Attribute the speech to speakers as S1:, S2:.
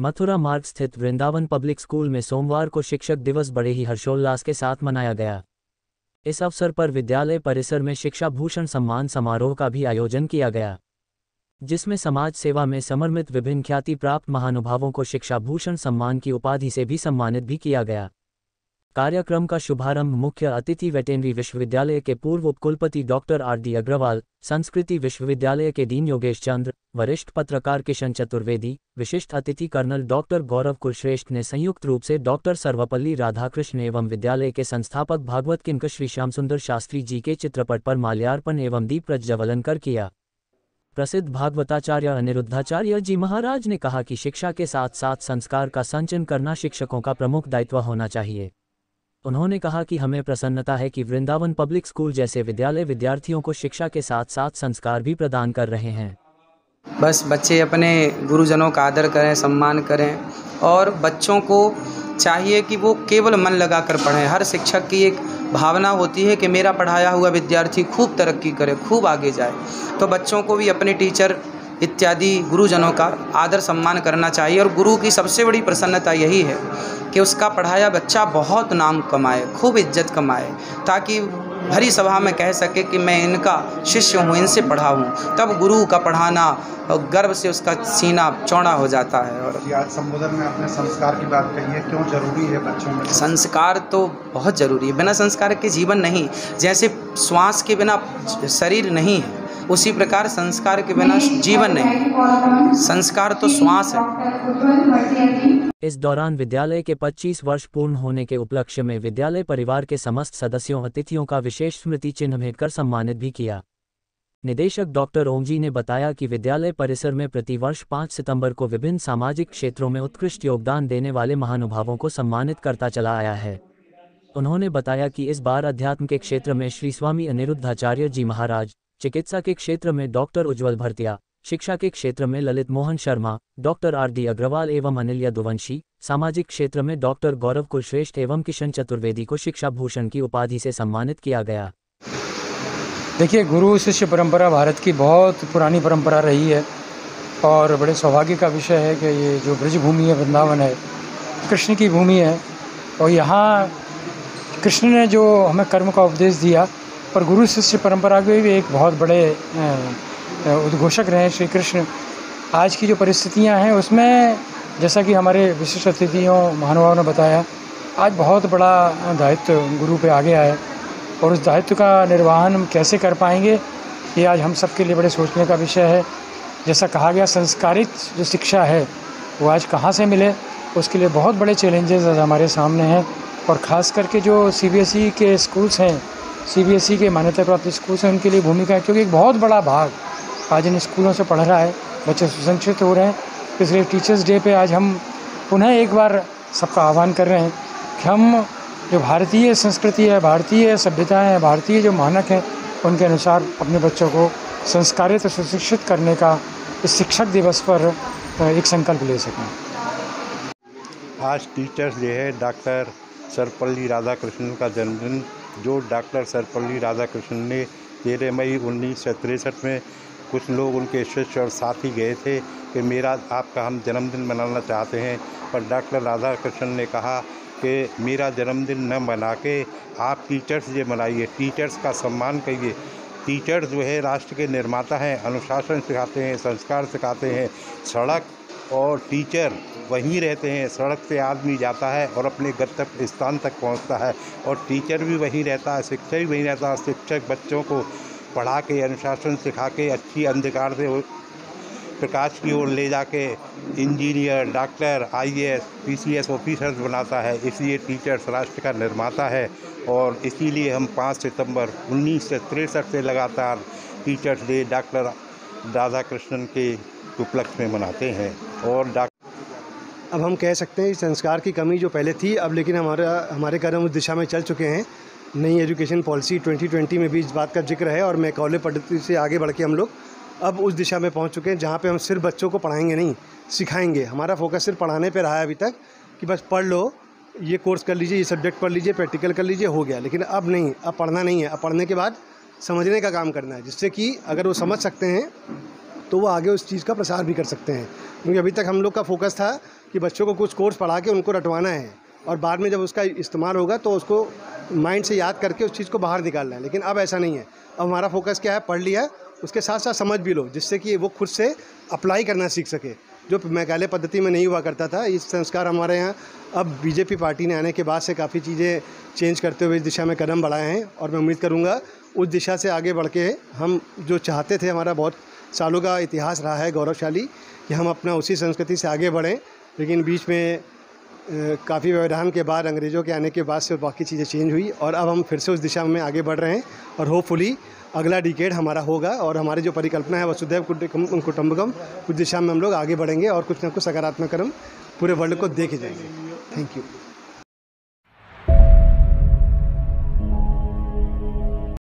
S1: मथुरा मार्ग स्थित Vrindavan public school में सोमवार को शिक्षक दिवस बड़े ही हर्षोल्लास के साथ मनाया गया। इस अवसर पर विद्यालय परिसर में शिक्षा भूषण सम्मान समारोह का भी आयोजन किया गया, जिसमें समाज सेवा में समर्पित विभिन्न ख्याति प्राप्त महानुभावों को शिक्षा भूषण सम्मान की उपाधि से भी सम्मानित भी किया गया। कार्यक्रम का शुभारंभ मुख्य अतिथि वेटेनरी विश्वविद्यालय के पूर्व उपकुलपति डॉक्टर आर.डी. अग्रवाल, संस्कृति विश्वविद्यालय के डीन योगेश चंद्र, वरिष्ठ पत्रकार किशन चतुर्वेदी, विशिष्ट अतिथि कर्नल डॉक्टर गौरव कुलश्रेष्ठ ने संयुक्त रूप से डॉक्टर सर्वपल्ली राधाकृष्ण एवं विद्यालय के संस्थापक भागवत किंकर श्री श्यामसुंदर शास्त्री जी के चित्रपट पर माल्यार्पण एवं दीप प्रज्वलन कर किया। प्रसिद्ध भागवताचार्य अनिरुद्धाचार्य जी महाराज ने कहा कि शिक्षा के साथ साथ संस्कार का संचयन करना शिक्षकों का प्रमुख दायित्व होना चाहिए। उन्होंने कहा कि हमें प्रसन्नता है कि वृंदावन पब्लिक स्कूल जैसे विद्यालय विद्यार्थियों को शिक्षा के साथ साथ संस्कार भी प्रदान कर रहे हैं।
S2: बस बच्चे अपने गुरुजनों का आदर करें, सम्मान करें और बच्चों को चाहिए कि वो केवल मन लगाकर पढ़ें। हर शिक्षक की एक भावना होती है कि मेरा पढ़ाया हुआ विद्यार्थी खूब तरक्की करे, खूब आगे जाए। तो बच्चों को भी अपने टीचर इत्यादि गुरुजनों का आदर सम्मान करना चाहिए और गुरु की सबसे बड़ी प्रसन्नता यही है कि उसका पढ़ाया बच्चा बहुत नाम कमाए, खूब इज्जत कमाए, ताकि भरी सभा में कह सके कि मैं इनका शिष्य हूँ, इनसे पढ़ा हूँ। तब गुरु का पढ़ाना और गर्व से उसका सीना चौड़ा हो जाता है। और
S3: आज संबोधन में आपने संस्कार की बात कही है, क्यों जरूरी है बच्चों में?
S2: संस्कार तो बहुत ज़रूरी है, बिना संस्कार के जीवन नहीं। जैसे श्वास के बिना शरीर नहीं है, उसी प्रकार संस्कार के बिना जीवन नहीं। संस्कार तो श्वास है।
S1: इस दौरान विद्यालय के 25 वर्ष पूर्ण होने के उपलक्ष्य में विद्यालय परिवार के समस्त सदस्यों अतिथियों का विशेष स्मृति चिन्ह भेंट कर सम्मानित भी किया। निदेशक डॉक्टर ओमजी ने बताया कि विद्यालय परिसर में प्रतिवर्ष 5 सितंबर को विभिन्न सामाजिक क्षेत्रों में उत्कृष्ट योगदान देने वाले महानुभावों को सम्मानित करता चला आया है। उन्होंने बताया कि इस बार अध्यात्म के क्षेत्र में श्री स्वामी अनिरुद्धाचार्य जी महाराज, चिकित्सा के क्षेत्र में डॉक्टर उज्ज्वल भरतिया, शिक्षा के क्षेत्र में ललित मोहन शर्मा, डॉक्टर आर.डी. अग्रवाल एवं अनिल यदुवंशी, सामाजिक क्षेत्र में डॉक्टर गौरव कुलश्रेष्ठ एवं किशन चतुर्वेदी को शिक्षा भूषण की उपाधि से सम्मानित किया गया।
S4: देखिए, गुरु शिष्य परंपरा भारत की बहुत पुरानी परंपरा रही है और बड़े सौभाग्य का विषय है कि ये जो ब्रज भूमि है, वृंदावन है, कृष्ण की भूमि है और यहाँ कृष्ण ने जो हमें कर्म का उपदेश दिया, पर गुरु शिष्य परंपरा के भी एक बहुत बड़े उद्घोषक रहे श्री कृष्ण। आज की जो परिस्थितियां हैं उसमें जैसा कि हमारे विशिष्ट अतिथियों महानुभावों ने बताया, आज बहुत बड़ा दायित्व गुरु पे आ गया है और उस दायित्व का निर्वहन हम कैसे कर पाएंगे, ये आज हम सब के लिए बड़े सोचने का विषय है। जैसा कहा गया, संस्कारित जो शिक्षा है वो आज कहाँ से मिले, उसके लिए बहुत बड़े चैलेंजेस आज हमारे सामने हैं। और ख़ास करके जो CBSE के स्कूल्स हैं, CBSE के मान्यता प्राप्त स्कूल्स हैं, उनके लिए भूमिका है, क्योंकि एक बहुत बड़ा भाग आज इन स्कूलों से पढ़ रहा है, बच्चे सुशिक्षित हो रहे हैं। इसलिए टीचर्स डे पे आज हम पुनः एक बार सबका आह्वान कर रहे हैं कि हम जो भारतीय संस्कृति है, भारतीय सभ्यता है, भारतीय जो मानक हैं, उनके अनुसार अपने बच्चों को संस्कारित और सुशिक्षित करने का इस शिक्षक दिवस पर एक संकल्प ले सकें।
S3: आज टीचर्स डे है, डॉक्टर सर्वपल्ली राधाकृष्णन का जन्मदिन, जो डॉक्टर सर्वपल्ली राधाकृष्णन ने 13 मई 1963 में कुछ लोग उनके शिष्य और साथी गए थे कि मेरा आपका हम जन्मदिन मनाना चाहते हैं, पर डॉक्टर राधाकृष्णन ने कहा कि मेरा जन्मदिन न मना के आप टीचर्स डे मनाइए, टीचर्स का सम्मान करिए। टीचर्स जो है राष्ट्र के निर्माता हैं, अनुशासन सिखाते हैं, संस्कार सिखाते हैं। सड़क और टीचर वहीं रहते हैं, सड़क से आदमी जाता है और अपने गंतव्य स्थान तक पहुंचता है और टीचर भी वहीं रहता है, शिक्षक भी वहीं रहता है। शिक्षक बच्चों को पढ़ा के, अनुशासन सिखा के अच्छी अंधकार से प्रकाश की ओर ले जाके engineer, doctor, IAS, PCS officers बनाता है। इसलिए टीचर्स राष्ट्र का निर्माता है और इसीलिए हम 5 सितंबर 1963 से लगातार टीचर्स डे डॉक्टर राधाकृष्णन के उपलक्ष्य में मनाते हैं। और
S5: अब हम कह सकते हैं संस्कार की कमी जो पहले थी, अब लेकिन हमारे कदम उस दिशा में चल चुके हैं। नई एजुकेशन पॉलिसी 2020 में भी इस बात का जिक्र है और मैकॉले पद्धति से आगे बढ़ के हम लोग अब उस दिशा में पहुंच चुके हैं जहां पे हम सिर्फ बच्चों को पढ़ाएंगे नहीं, सिखाएंगे। हमारा फोकस सिर्फ पढ़ाने पे रहा है अभी तक कि बस पढ़ लो, ये कोर्स कर लीजिए, ये सब्जेक्ट पढ़ लीजिए, प्रैक्टिकल कर लीजिए, हो गया। लेकिन अब नहीं, अब पढ़ना नहीं है, अब पढ़ने के बाद समझने का काम करना है, जिससे कि अगर वो समझ सकते हैं तो वो आगे उस चीज़ का प्रसार भी कर सकते हैं। क्योंकि अभी तक हम लोग का फोकस था कि बच्चों को कुछ कोर्स पढ़ा के उनको रटवाना है और बाद में जब उसका इस्तेमाल होगा तो उसको माइंड से याद करके उस चीज़ को बाहर निकालना है। लेकिन अब ऐसा नहीं है। अब हमारा फोकस क्या है, पढ़ लिया उसके साथ साथ समझ भी लो, जिससे कि वो खुद से अप्लाई करना सीख सके, जो मैकाले पद्धति में नहीं हुआ करता था। इस संस्कार हमारे यहाँ अब बीजेपी पार्टी ने आने के बाद से काफ़ी चीज़ें चेंज करते हुए इस दिशा में कदम बढ़ाए हैं और मैं उम्मीद करूँगा उस दिशा से आगे बढ़ के हम जो चाहते थे, हमारा बहुत सालों का इतिहास रहा है गौरवशाली कि हम अपना उसी संस्कृति से आगे बढ़ें। लेकिन बीच में काफ़ी व्यवधान के बाद, अंग्रेज़ों के आने के बाद से बाकी चीज़ें चेंज हुई और अब हम फिर से उस दिशा में आगे बढ़ रहे हैं और होपफुली अगला डिकेड हमारा होगा और हमारी जो परिकल्पना है वसुधैव कुटुंबकम, उस दिशा में हम लोग आगे बढ़ेंगे और कुछ ना कुछ सकारात्मक कदम पूरे वर्ल्ड को देके जाएंगे। Thank you.